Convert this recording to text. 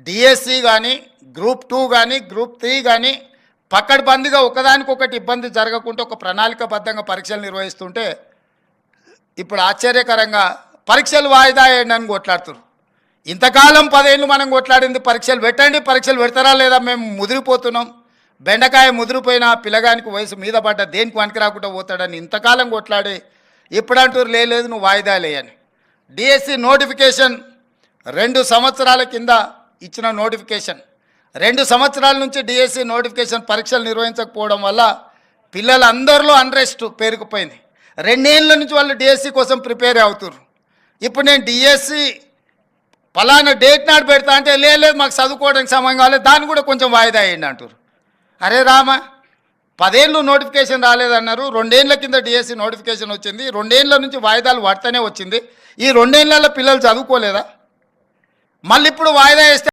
DSC కానీ group 2 కానీ group 3 కానీ పక్కడబందిగా ఒకదానికొకటి ఇబ్బంది జరగకుండా ఒక ప్రణాళికబద్ధంగా పరీక్షలు నిర్వహిస్తుంటే ఇప్పుడు ఆశ్చర్యకరంగా పరీక్షలు వాయిదా వేయండి అని కొట్లాడుతున్నారు. ఇంతకాలం 10 ఏళ్ళు మనం కొట్లాడింది పరీక్షలు పెట్టండి, పరీక్షలు పెడతారా లేదా, మేము ముదిరిపోతున్నాం, బెండకాయ ముదిరిపోయిన పిల్లగానికి వయసు మీద పడ్డ దేనికి పనికి రాకుండా పోతాడని ఇంతకాలం కొట్లాడి ఇప్పుడు అంటారు లేదు నువ్వు వాయిదా లేయని. డిఎస్సి నోటిఫికేషన్ 2 సంవత్సరాల కింద ఇచ్చిన నోటిఫికేషన్, 2 సంవత్సరాల నుంచి డిఎస్సి నోటిఫికేషన్ పరీక్షలు నిర్వహించకపోవడం వల్ల పిల్లలందరిలో అన్రెస్ట్ పేరుకుపోయింది. 2 ఏళ్ళ నుంచి వాళ్ళు డిఎస్సి కోసం ప్రిపేర్ అవుతున్నారు. ఇప్పుడు నేను డిఎస్సి పలానా డేట్ నాడు పెడతా అంటే లేదు మాకు చదువుకోవడానికి సమయం కాలేదు, దాన్ని కూడా కొంచెం వాయిదా వేయండి అంటారు. అరే రామా, 10 ఏళ్ళు నోటిఫికేషన్ రాలేదన్నారు, 2 ఏళ్ళ కింద డిఎస్సి నోటిఫికేషన్ వచ్చింది, 2 ఏళ్ళ నుంచి వాయిదాలు పడుతూనే వచ్చింది, ఈ 2 ఏళ్ళలో పిల్లలు చదువుకోలేదా? మళ్ళీ ఇప్పుడు వాయిదా వేస్తే